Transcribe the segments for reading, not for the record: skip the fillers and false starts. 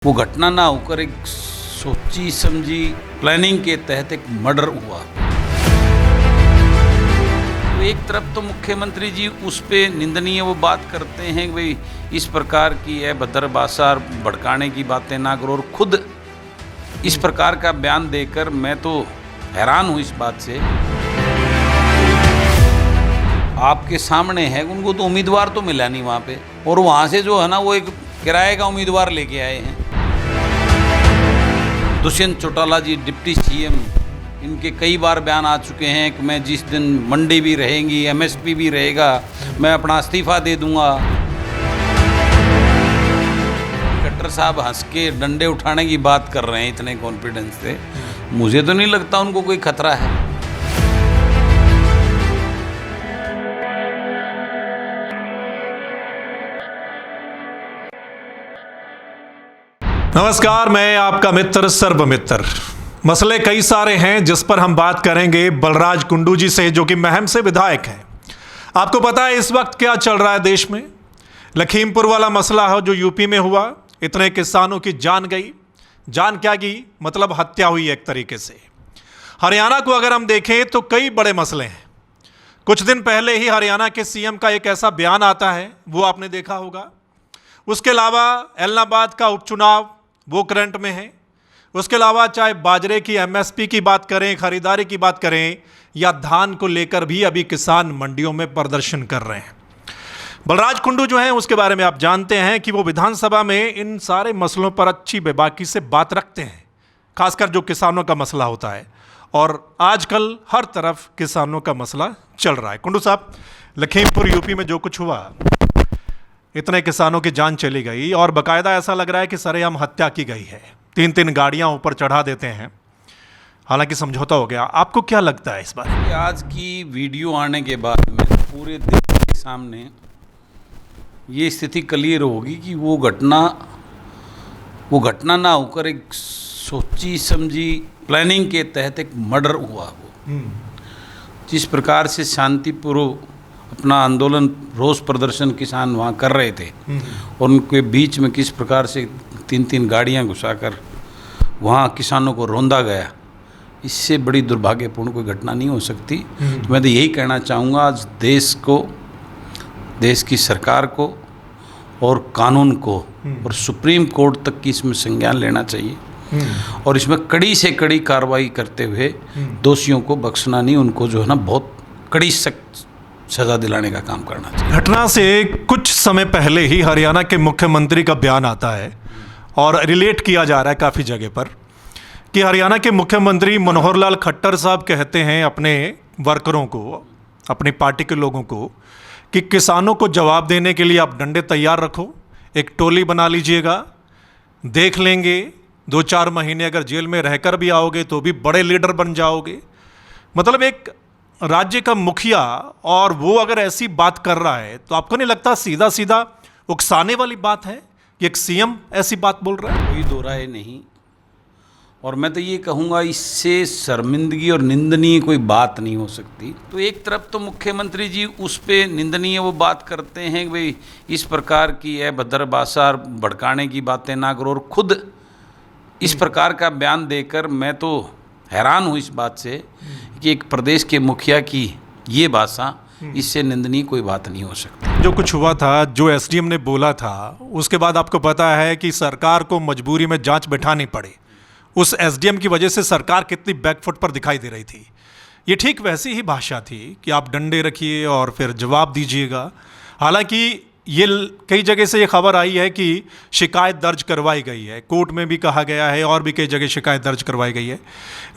वो घटना ना होकर एक सोची समझी प्लानिंग के तहत एक मर्डर हुआ। तो एक तरफ तो मुख्यमंत्री जी उस पे निंदनीय वो बात करते हैं कि भाई इस प्रकार की है भद्रभाषा भड़काने की बातें ना करो, और खुद इस प्रकार का बयान देकर मैं तो हैरान हूँ इस बात से। आपके सामने है, उनको तो उम्मीदवार तो मिला नहीं वहाँ पे, और वहाँ से जो है ना वो एक किराए का उम्मीदवार लेके आए हैं। दुष्यंत चौटाला जी डिप्टी सीएम, इनके कई बार बयान आ चुके हैं कि मैं जिस दिन मंडी भी रहेंगी, एमएसपी भी रहेगा, मैं अपना इस्तीफा दे दूंगा। खट्टर साहब हंस के डंडे उठाने की बात कर रहे हैं इतने कॉन्फिडेंस से, मुझे तो नहीं लगता उनको कोई खतरा है। नमस्कार, मैं आपका मित्र सर्वमित्र। मसले कई सारे हैं जिस पर हम बात करेंगे बलराज कुंडू जी से, जो कि महम से विधायक हैं। आपको पता है इस वक्त क्या चल रहा है देश में? लखीमपुर वाला मसला हो जो यूपी में हुआ, इतने किसानों की जान गई। जान क्या गई, मतलब हत्या हुई एक तरीके से। हरियाणा को अगर हम देखें तो कई बड़े मसले हैं। कुछ दिन पहले ही हरियाणा के सीएम का एक ऐसा बयान आता है, वो आपने देखा होगा। उसके अलावा एलनाबाद का उपचुनाव वो करंट में है। उसके अलावा चाहे बाजरे की एमएसपी की बात करें, खरीदारी की बात करें, या धान को लेकर भी अभी किसान मंडियों में प्रदर्शन कर रहे हैं। बलराज कुंडू जो हैं उसके बारे में आप जानते हैं कि वो विधानसभा में इन सारे मसलों पर अच्छी बेबाकी से बात रखते हैं, खासकर जो किसानों का मसला होता है। और आजकल हर तरफ किसानों का मसला चल रहा है। कुंडू साहब, लखीमपुर यूपी में जो कुछ हुआ, इतने किसानों की जान चली गई, और बाकायदा ऐसा लग रहा है कि सरेआम हत्या की गई है। 3-3 गाड़ियां ऊपर चढ़ा देते हैं, हालांकि समझौता हो गया। आपको क्या लगता है इस बार? आज की वीडियो आने के बाद में पूरे देश के सामने ये स्थिति क्लियर होगी कि वो घटना ना होकर एक सोची समझी प्लानिंग के तहत एक मर्डर हुआ। वो जिस प्रकार से शांतिपूर्व अपना आंदोलन, रोष प्रदर्शन किसान वहाँ कर रहे थे, और उनके बीच में किस प्रकार से 3-3 गाड़ियाँ घुसाकर वहाँ किसानों को रौंदा गया, इससे बड़ी दुर्भाग्यपूर्ण कोई घटना नहीं हो सकती। तो मैं तो यही कहना चाहूँगा, आज देश को, देश की सरकार को और कानून को और सुप्रीम कोर्ट तक की इसमें संज्ञान लेना चाहिए, और इसमें कड़ी से कड़ी कार्रवाई करते हुए दोषियों को बख्शना नहीं, उनको जो है ना बहुत कड़ी सख्त सजा दिलाने का काम करना चाहिए। घटना से कुछ समय पहले ही हरियाणा के मुख्यमंत्री का बयान आता है, और रिलेट किया जा रहा है काफ़ी जगह पर, कि हरियाणा के मुख्यमंत्री मनोहर लाल खट्टर साहब कहते हैं अपने वर्करों को, अपनी पार्टी के लोगों को, कि किसानों को जवाब देने के लिए आप डंडे तैयार रखो, एक टोली बना लीजिएगा, देख लेंगे 2-4 महीने अगर जेल में रहकर भी आओगे तो भी बड़े लीडर बन जाओगे। मतलब एक राज्य का मुखिया, और वो अगर ऐसी बात कर रहा है तो आपको नहीं लगता सीधा सीधा उकसाने वाली बात है कि एक सीएम ऐसी बात बोल रहा है? कोई दो राय नहीं, और मैं तो ये कहूँगा इससे शर्मिंदगी और निंदनीय कोई बात नहीं हो सकती। तो एक तरफ तो मुख्यमंत्री जी उस पे निंदनीय वो बात करते हैं कि भाई इस प्रकार की है भद्रभाषा भड़काने की बातें ना करो, और खुद इस प्रकार का बयान देकर मैं तो हैरान हूँ इस बात से कि एक प्रदेश के मुखिया की ये भाषा, इससे निंदनीय कोई बात नहीं हो सकती। जो कुछ हुआ था, जो एसडीएम ने बोला था, उसके बाद आपको पता है कि सरकार को मजबूरी में जांच बिठानी पड़ी। उस एसडीएम की वजह से सरकार कितनी बैकफुट पर दिखाई दे रही थी। ये ठीक वैसी ही भाषा थी कि आप डंडे रखिए और फिर जवाब दीजिएगा। हालांकि ये कई जगह से ये खबर आई है कि शिकायत दर्ज करवाई गई है, कोर्ट में भी कहा गया है, और भी कई जगह शिकायत दर्ज करवाई गई है।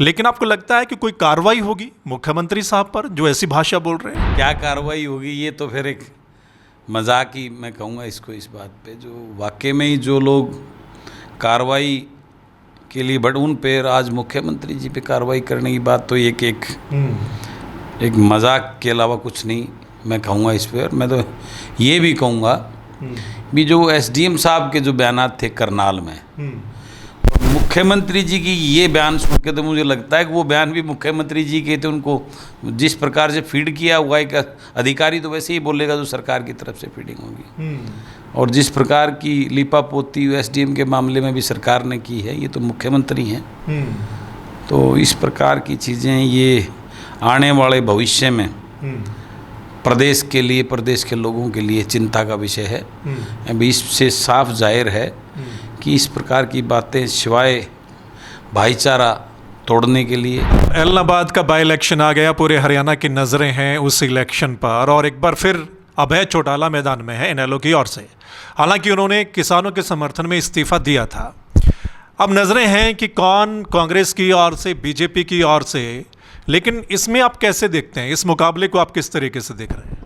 लेकिन आपको लगता है कि कोई कार्रवाई होगी मुख्यमंत्री साहब पर जो ऐसी भाषा बोल रहे हैं? क्या कार्रवाई होगी, ये तो फिर एक मजाक ही मैं कहूँगा इसको, इस बात पे जो वाकई में ही जो लोग कार्रवाई के लिए उन पे आज मुख्यमंत्री जी पे कार्रवाई करने की बात, तो एक मजाक के अलावा कुछ नहीं मैं कहूँगा इस पर। मैं तो ये भी कहूँगा भी जो एसडीएम साहब के जो बयानात थे करनाल में, और मुख्यमंत्री जी की ये बयान सुन के तो मुझे लगता है कि वो बयान भी मुख्यमंत्री जी के थे। उनको जिस प्रकार से फीड किया हुआ एक अधिकारी तो वैसे ही बोलेगा जो सरकार की तरफ से फीडिंग होगी। और जिस प्रकार की लीपापोती एसडीएम के मामले में भी सरकार ने की है, ये तो मुख्यमंत्री हैं, तो इस प्रकार की चीज़ें ये आने वाले भविष्य में प्रदेश के लिए, प्रदेश के लोगों के लिए चिंता का विषय है। अभी इससे साफ जाहिर है कि इस प्रकार की बातें सिवाय भाईचारा तोड़ने के लिए। एलनाबाद का बाई इलेक्शन आ गया, पूरे हरियाणा की नज़रें हैं उस इलेक्शन पर, और एक बार फिर अभय चौटाला मैदान में है इनेलो की ओर से। हालांकि उन्होंने किसानों के समर्थन में इस्तीफा दिया था। अब नज़रें हैं कि कौन कांग्रेस की ओर से, बीजेपी की ओर से, लेकिन इसमें आप कैसे देखते हैं, इस मुकाबले को आप किस तरीके से देख रहे हैं?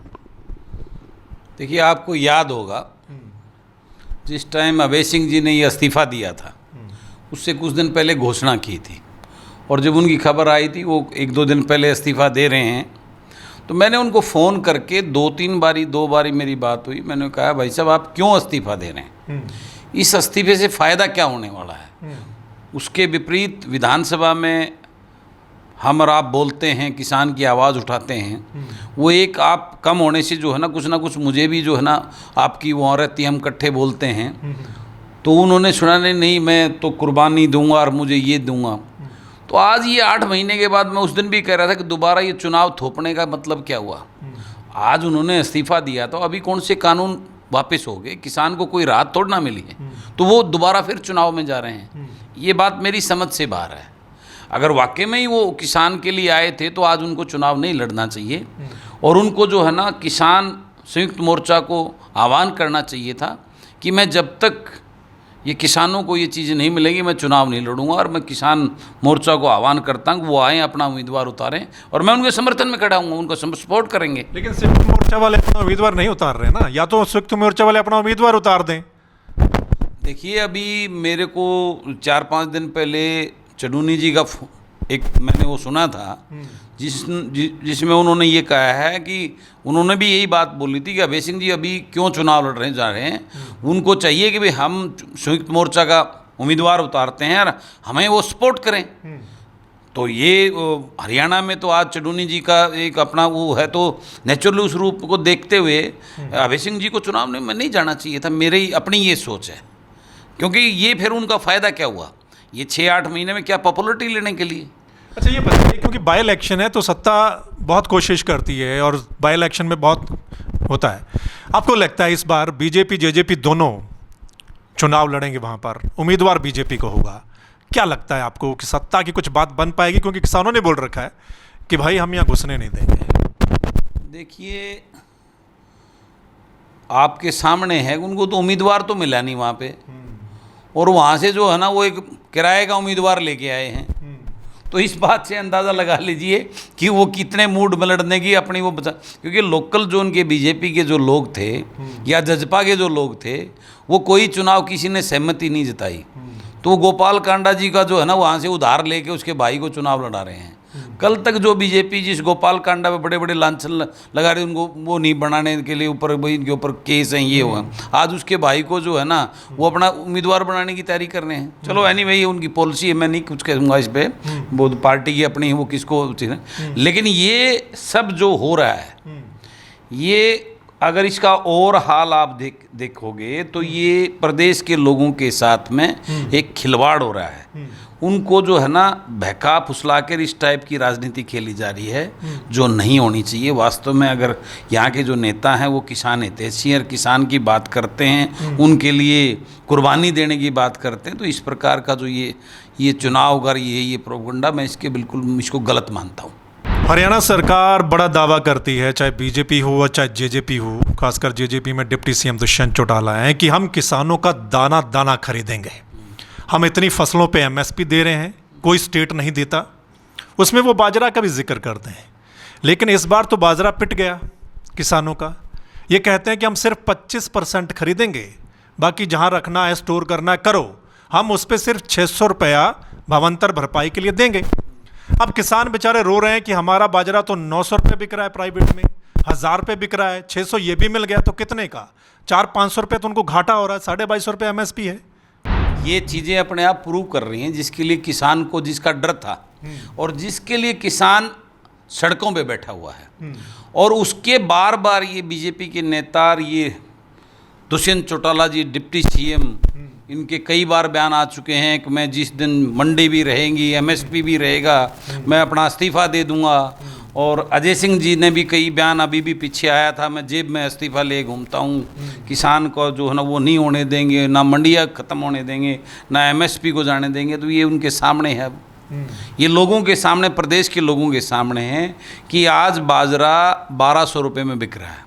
देखिए, आपको याद होगा जिस टाइम अभय सिंह जी ने ये इस्तीफा दिया था, उससे कुछ दिन पहले घोषणा की थी, और जब उनकी खबर आई थी वो 1-2 दिन पहले इस्तीफा दे रहे हैं, तो मैंने उनको फ़ोन करके 2 बारी मेरी बात हुई। मैंने कहा, भाई साहब आप क्यों इस्तीफा दे रहे हैं? इस इस्तीफे से फ़ायदा क्या होने वाला है? उसके विपरीत विधानसभा में हम और आप बोलते हैं, किसान की आवाज़ उठाते हैं, वो एक आप कम होने से जो है ना कुछ मुझे भी जो है ना आपकी वो रहती, हम इकट्ठे बोलते हैं। तो उन्होंने सुना नहीं मैं तो कुर्बानी दूंगा और मुझे ये दूंगा। तो आज ये 8 महीने के बाद मैं उस दिन भी कह रहा था कि दोबारा ये चुनाव थोपने का मतलब क्या हुआ? आज उन्होंने इस्तीफा दिया तो अभी कौन से कानून वापस हो गए? किसान को कोई राहत थोड़ी ना मिली है, तो वो दोबारा फिर चुनाव में जा रहे हैं। ये बात मेरी समझ से बाहर है। अगर वाकई में ही वो किसान के लिए आए थे तो आज उनको चुनाव नहीं लड़ना चाहिए, और उनको जो है ना किसान संयुक्त मोर्चा को आह्वान करना चाहिए था कि मैं जब तक ये किसानों को ये चीज़ें नहीं मिलेंगी मैं चुनाव नहीं लड़ूंगा। और मैं किसान मोर्चा को आह्वान करता हूँ वो आएँ, अपना उम्मीदवार उतारें, और मैं उनके समर्थन में खड़ा हूँ, उनको सपोर्ट करेंगे। लेकिन संयुक्त मोर्चा वाले अपना उम्मीदवार नहीं उतार रहे ना, या तो संयुक्त मोर्चा वाले अपना उम्मीदवार उतार दें। देखिए, अभी मेरे को 4-5 दिन पहले चडूनी जी का एक मैंने वो सुना था, जिसमें उन्होंने ये कहा है कि उन्होंने भी यही बात बोली थी कि अभय सिंह जी अभी क्यों चुनाव लड़ रहे जा रहे हैं, उनको चाहिए कि भाई हम संयुक्त मोर्चा का उम्मीदवार उतारते हैं और हमें वो सपोर्ट करें। तो ये हरियाणा में तो आज चडूनी जी का एक अपना वो है, तो नेचुरली उस रूप को देखते हुए अभय सिंह जी को चुनाव में नहीं जाना चाहिए था। मेरी अपनी ये सोच है, क्योंकि ये फिर उनका फ़ायदा क्या हुआ ये 6-8 महीने में? क्या पॉपुलरिटी लेने के लिए? अच्छा, ये बताइए, क्योंकि बाई इलेक्शन है तो सत्ता बहुत कोशिश करती है और बाई इलेक्शन में बहुत होता है। आपको लगता है इस बार बीजेपी जेजेपी दोनों चुनाव लड़ेंगे, वहाँ पर उम्मीदवार बीजेपी को होगा? क्या लगता है आपको कि सत्ता की कुछ बात बन पाएगी? क्योंकि किसानों ने बोल रखा है कि भाई हम यहाँ घुसने नहीं देंगे। देखिए, आपके सामने है, उनको तो उम्मीदवार तो मिला नहीं वहाँ पे, और वहाँ से जो है ना वो एक किराए का उम्मीदवार लेके आए हैं। तो इस बात से अंदाज़ा लगा लीजिए कि वो कितने मूड में लड़ने की अपनी वो बचा, क्योंकि लोकल जो उनके बीजेपी के जो लोग थे या जजपा के जो लोग थे, वो कोई चुनाव किसी ने सहमति नहीं जताई। तो गोपाल कांडा जी का जो है ना वहाँ से उधार लेके उसके भाई को चुनाव लड़ा रहे हैं। कल तक जो बीजेपी जिस गोपाल कांडा पे बड़े बड़े लांछन लगा रहे, उनको वो नहीं बनाने के लिए ऊपर भाई इनके ऊपर केस हैं, ये हुआ, आज उसके भाई को जो है ना वो अपना उम्मीदवार बनाने की तैयारी कर रहे हैं। चलो एनीवे, उनकी पॉलिसी है, मैं नहीं कुछ कहूँगा इस पर, वो पार्टी की अपनी वो किसको, लेकिन ये सब जो हो रहा है, ये अगर इसका और हाल आप देखोगे तो ये प्रदेश के लोगों के साथ में एक खिलवाड़ हो रहा है। उनको जो है ना बहका फुसला कर इस टाइप की राजनीति खेली जा रही है जो नहीं होनी चाहिए। वास्तव में अगर यहाँ के जो नेता हैं वो किसान हितैषी और किसान की बात करते हैं, उनके लिए कुर्बानी देने की बात करते हैं, तो इस प्रकार का जो ये चुनाव अगर ये प्रोपगंडा, मैं इसको गलत मानता हूँ। हरियाणा सरकार बड़ा दावा करती है, चाहे बीजेपी हो चाहे जेजेपी हो, खासकर जेजेपी में डिप्टी सीएम दुष्यंत चौटाला हैं, कि हम किसानों का दाना दाना खरीदेंगे, हम इतनी फसलों पे एमएसपी दे रहे हैं, कोई स्टेट नहीं देता। उसमें वो बाजरा का भी जिक्र करते हैं, लेकिन इस बार तो बाजरा पिट गया किसानों का। ये कहते हैं कि हम सिर्फ 25% खरीदेंगे, बाकी जहाँ रखना है स्टोर करना है करो, हम उस पर सिर्फ 600 रुपया भावांतर भरपाई के लिए देंगे। अब किसान बेचारे रो रहे हैं कि हमारा बाजरा तो 900 रुपये बिक रहा है, प्राइवेट में 1000 रुपये बिक रहा है, 600 ये भी मिल गया तो कितने का, 400-500 रुपये तो उनको घाटा हो रहा है, 2250 रुपये एमएसपी है। ये चीज़ें अपने आप प्रूव कर रही हैं, जिसके लिए किसान को जिसका डर था और जिसके लिए किसान सड़कों पे बैठा हुआ है, और उसके बार बार ये बीजेपी के नेता और ये दुष्यंत चौटाला जी डिप्टी सीएम, इनके कई बार बयान आ चुके हैं कि मैं जिस दिन मंडी भी रहेंगी, एमएसपी भी रहेगा, मैं अपना इस्तीफ़ा दे दूंगा। और अजय सिंह जी ने भी कई बयान, अभी भी पीछे आया था, मैं जेब में इस्तीफ़ा ले घूमता हूँ, किसान को जो है ना वो नहीं होने देंगे, ना मंडियाँ ख़त्म होने देंगे, ना एमएसपी को जाने देंगे। तो ये उनके सामने है, ये लोगों के सामने, प्रदेश के लोगों के सामने है कि आज बाजरा 1200 रुपये में बिक रहा है।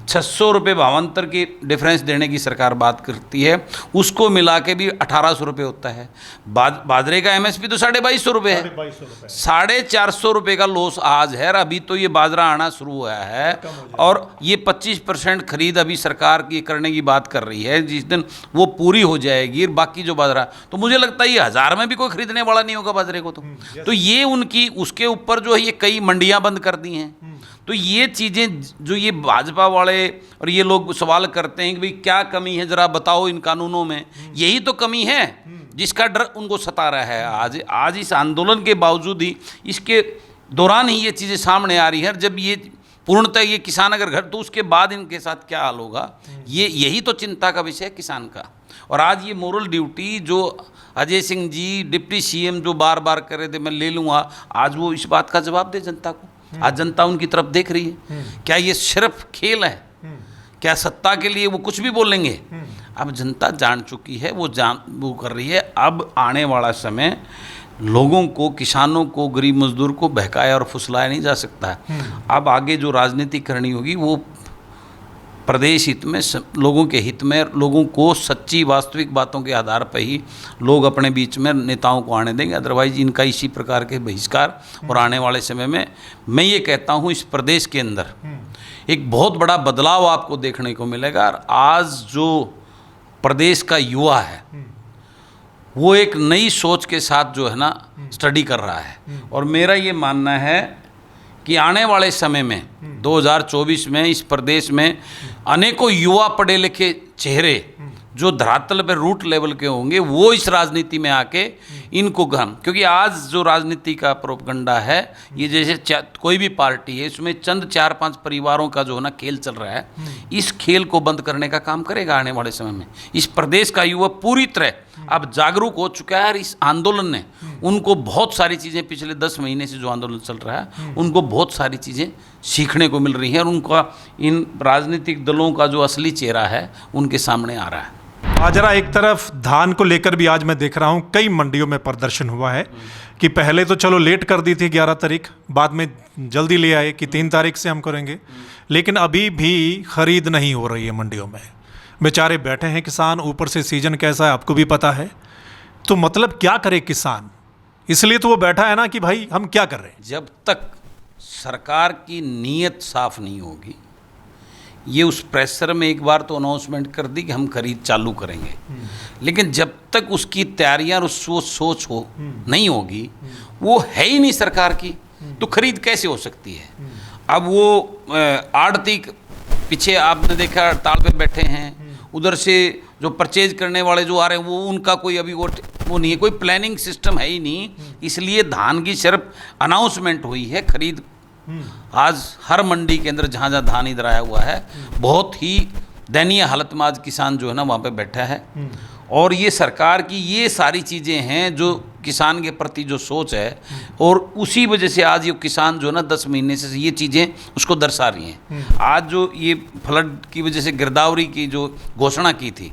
600 रुपये भावांतर की डिफरेंस देने की सरकार बात करती है, उसको मिला के भी 1800 रुपये होता है। बाजरे का एमएसपी तो 2250 रुपये है, 450 रुपये का लॉस आज है। अभी तो ये बाजरा आना शुरू हुआ है और ये 25% खरीद अभी सरकार की करने की बात कर रही है। जिस दिन वो पूरी हो जाएगी, बाकी जो बाजरा, तो मुझे लगता है ये 1000 में भी कोई खरीदने वाला नहीं होगा बाजरे को। तो ये उनकी, उसके ऊपर जो है ये कई मंडियां बंद कर दी हैं। तो ये चीज़ें जो ये भाजपा वाले और ये लोग सवाल करते हैं कि भाई क्या कमी है, ज़रा बताओ इन कानूनों में, यही तो कमी है जिसका डर उनको सता रहा है। आज इस आंदोलन के बावजूद ही, इसके दौरान ही ये चीज़ें सामने आ रही है। जब ये पूर्णतः ये किसान अगर घर, तो उसके बाद इनके साथ क्या हाल होगा, यही तो चिंता का विषय है किसान का। और आज ये मोरल ड्यूटी जो अजय सिंह जी डिप्टी सीएम जो बार बार कर रहे थे मैं ले लूँगा, आज वो इस बात का जवाब दे जनता को। आज जनता उनकी तरफ देख रही है। क्या ये सिर्फ खेल है? क्या सत्ता के लिए वो कुछ भी बोलेंगे? अब जनता जान चुकी है, वो कर रही है। अब आने वाला समय लोगों को, किसानों को, गरीब मजदूर को बहकाया और फुसलाया नहीं जा सकता है। अब आगे जो राजनीति करनी होगी वो प्रदेश हित में, लोगों के हित में, लोगों को सच्ची वास्तविक बातों के आधार पर ही लोग अपने बीच में नेताओं को आने देंगे। अदरवाइज इनका इसी प्रकार के बहिष्कार और आने वाले समय में मैं ये कहता हूँ इस प्रदेश के अंदर एक बहुत बड़ा बदलाव आपको देखने को मिलेगा। और आज जो प्रदेश का युवा है वो एक नई सोच के साथ जो है ना स्टडी कर रहा है। और मेरा ये मानना है कि आने वाले समय में 2024 में इस प्रदेश में अनेकों युवा पढ़े लिखे चेहरे जो धरातल पे रूट लेवल के होंगे, वो इस राजनीति में आके इनको क्योंकि आज जो राजनीति का प्रोपगंडा है, ये जैसे कोई भी पार्टी है, इसमें चंद 4-5 परिवारों का जो है ना खेल चल रहा है, इस खेल को बंद करने का काम करेगा आने वाले समय में। इस प्रदेश का युवा पूरी तरह अब जागरूक हो चुका है और इस आंदोलन ने उनको बहुत सारी चीज़ें, पिछले 10 महीने से जो आंदोलन चल रहा है, उनको बहुत सारी चीज़ें सीखने को मिल रही हैं और उनका इन राजनीतिक दलों का जो असली चेहरा है उनके सामने आ रहा है। बाजरा एक तरफ, धान को लेकर भी आज मैं देख रहा हूँ कई मंडियों में प्रदर्शन हुआ है कि पहले तो चलो लेट कर दी थी 11 तारीख, बाद में जल्दी ले आए कि 3 तारीख से हम करेंगे, लेकिन अभी भी खरीद नहीं हो रही है मंडियों में। बेचारे बैठे हैं किसान, ऊपर से सीजन कैसा है आपको भी पता है। तो मतलब क्या करे किसान, इसलिए तो वो बैठा है ना कि भाई हम क्या कर रहे हैं। जब तक सरकार की नीयत साफ नहीं होगी, ये उस प्रेशर में एक बार तो अनाउंसमेंट कर दी कि हम खरीद चालू करेंगे, लेकिन जब तक उसकी तैयारियां और सोच हो नहीं होगी, वो है ही नहीं सरकार की, तो खरीद कैसे हो सकती है। अब वो आड़ती पीछे आपने देखा हड़ताल पे बैठे हैं, उधर से जो परचेज करने वाले जो आ रहे हैं वो उनका कोई अभी वो नहीं है, कोई प्लानिंग सिस्टम है ही नहीं। इसलिए धान की सिर्फ अनाउंसमेंट हुई है, खरीद आज हर मंडी के अंदर जहाँ जहाँ धान इधर आया हुआ है, बहुत ही दयनीय हालत में आज किसान जो है ना वहाँ पे बैठा है। और ये सरकार की ये सारी चीज़ें हैं जो किसान के प्रति जो सोच है, और उसी वजह से आज ये किसान जो है ना 10 महीने से ये चीज़ें उसको दर्शा रही हैं। आज जो ये फ्लड की वजह से गिरदावरी की जो घोषणा की थी,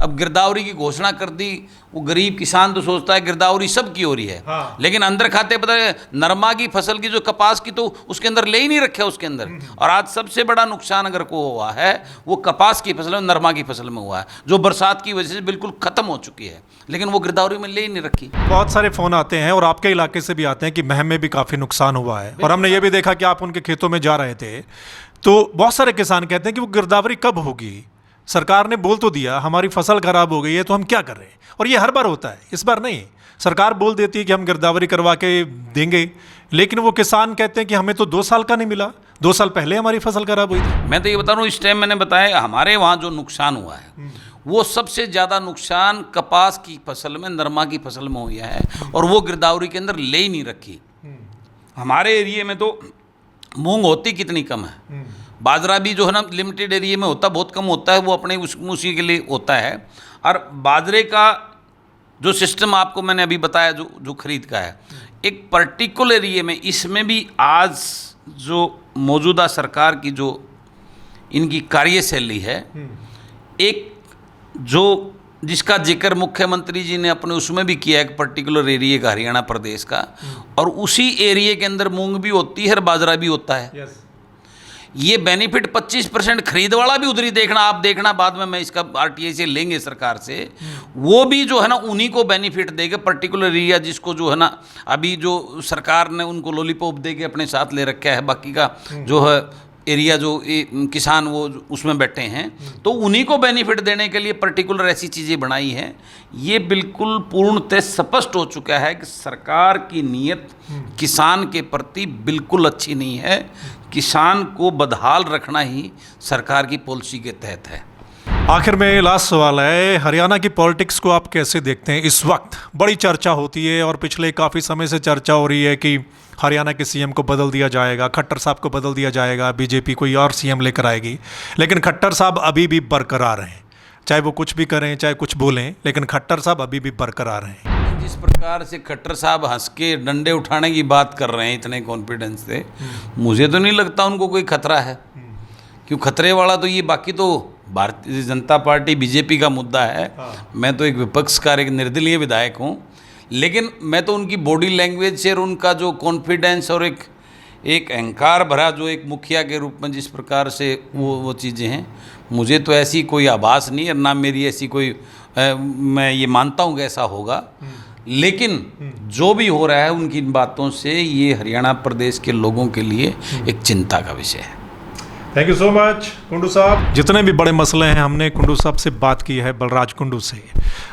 अब गिरदावरी की घोषणा कर दी, वो गरीब किसान तो सोचता है गिरदावरी सब की हो रही है, हाँ। लेकिन अंदर खाते पता है नरमा की फसल की जो कपास की, तो उसके अंदर ले ही नहीं रखे उसके अंदर। और आज सबसे बड़ा नुकसान अगर को हुआ है वो कपास की फसल में, नरमा की फसल में हुआ है, जो बरसात की वजह से बिल्कुल खत्म हो चुकी है, लेकिन वो गिरदावरी में ले ही नहीं रखी। बहुत सारे फोन आते हैं और आपके इलाके से भी आते हैं कि महम में भी काफ़ी नुकसान हुआ है, और हमने ये भी देखा कि आप उनके खेतों में जा रहे थे, तो बहुत सारे किसान कहते हैं कि वो गिरदावरी कब होगी, सरकार ने बोल तो दिया हमारी फसल खराब हो गई है तो हम क्या कर रहे हैं। और ये हर बार होता है, इस बार नहीं। सरकार बोल देती है कि हम गिरदावरी करवा के देंगे, लेकिन वो किसान कहते हैं कि हमें तो 2 साल का नहीं मिला, 2 साल पहले हमारी फसल खराब हुई थी। मैं तो ये बता रहा हूँ, इस टाइम मैंने बताया हमारे वहाँ जो नुकसान हुआ है वो सबसे ज़्यादा नुकसान कपास की फसल में, नरमा की फसल में हुआ है, और वो गिरदावरी के अंदर ले ही नहीं रखी। हमारे एरिए में तो मूंग होती कितनी कम है, बाजरा भी जो है ना लिमिटेड एरिया में होता है, बहुत कम होता है, वो अपने उसी के लिए होता है। और बाजरे का जो सिस्टम आपको मैंने अभी बताया जो खरीद का है, एक पर्टिकुलर एरिया में, इसमें भी आज जो मौजूदा सरकार की जो इनकी कार्यशैली है, एक जो जिसका जिक्र मुख्यमंत्री जी ने अपने उसमें भी किया, एक पर्टिकुलर एरिया का, हरियाणा प्रदेश का, और उसी एरिया के अंदर मूंग भी होती है और बाजरा भी होता है। ये बेनिफिट 25% खरीद वाला भी उधरी देखना, आप देखना बाद में मैं इसका आरटीआई से लेंगे सरकार से, वो भी जो है ना उन्हीं को बेनिफिट देगा, पर्टिकुलर एरिया जिसको जो है ना अभी जो सरकार ने उनको लॉलीपॉप दे के अपने साथ ले रखा है, बाकी का जो है एरिया जो किसान वो उसमें बैठे हैं, तो उन्हीं को बेनिफिट देने के लिए पर्टिकुलर ऐसी चीज़ें बनाई हैं। ये बिल्कुल पूर्णतः स्पष्ट हो चुका है कि सरकार की नीयत किसान के प्रति बिल्कुल अच्छी नहीं है। किसान को बदहाल रखना ही सरकार की पॉलिसी के तहत है। आखिर में लास्ट सवाल है, हरियाणा की पॉलिटिक्स को आप कैसे देखते हैं? इस वक्त बड़ी चर्चा होती है और पिछले काफ़ी समय से चर्चा हो रही है कि हरियाणा के सीएम को बदल दिया जाएगा, खट्टर साहब को बदल दिया जाएगा, बीजेपी कोई और सीएम लेकर आएगी, लेकिन खट्टर साहब अभी भी बरकरार हैं। चाहे वो कुछ भी करें, चाहे कुछ बोलें, लेकिन खट्टर साहब अभी भी बरकरार हैं। जिस प्रकार से खट्टर साहब हंस के डंडे उठाने की बात कर रहे हैं इतने कॉन्फिडेंस से, मुझे तो नहीं लगता उनको कोई खतरा है। क्यों खतरे वाला तो ये, बाकी तो भारतीय जनता पार्टी बीजेपी का मुद्दा है। मैं तो एक विपक्ष का एक निर्दलीय विधायक हूँ, लेकिन मैं तो उनकी बॉडी लैंग्वेज से और उनका जो कॉन्फिडेंस और एक अहंकार भरा जो एक मुखिया के रूप में जिस प्रकार से वो चीज़ें हैं, मुझे तो ऐसी कोई आभास नहीं है, ना मेरी ऐसी कोई मैं ये मानता हूँ कि ऐसा होगा। लेकिन जो भी हो रहा है उनकी बातों से ये हरियाणा प्रदेश के लोगों के लिए एक चिंता का विषय है। Thank you so much Kundu साहब। जितने भी बड़े मसले हैं हमने कुंडू साहब से बात की है, बलराज कुंडू से।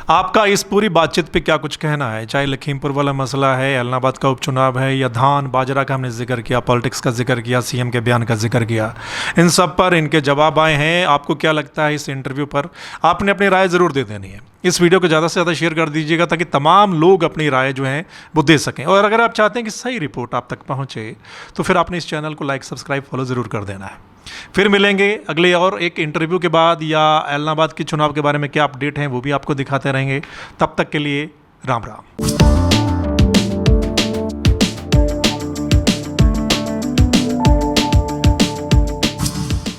आपका इस पूरी बातचीत पे क्या कुछ कहना है? चाहे लखीमपुर वाला मसला है, एलनाबाद का उपचुनाव है, या धान बाजरा का हमने जिक्र किया, पॉलिटिक्स का जिक्र किया, सीएम के बयान का जिक्र किया, इन सब पर इनके जवाब आए हैं। आपको क्या लगता है इस इंटरव्यू पर? आपने अपनी राय ज़रूर दे देनी है। इस वीडियो को ज़्यादा से ज़्यादा शेयर कर दीजिएगा ताकि तमाम लोग अपनी राय जो है वो दे सकें। और अगर आप चाहते हैं कि सही रिपोर्ट आप तक पहुँचे तो फिर आपने इस चैनल को लाइक, सब्सक्राइब, फॉलो ज़रूर कर देना है। फिर मिलेंगे अगले और एक इंटरव्यू के बाद, या एलनाबाद के चुनाव के बारे में क्या अपडेट हैं वो भी आपको दिखाते रहेंगे। तब तक के लिए राम राम।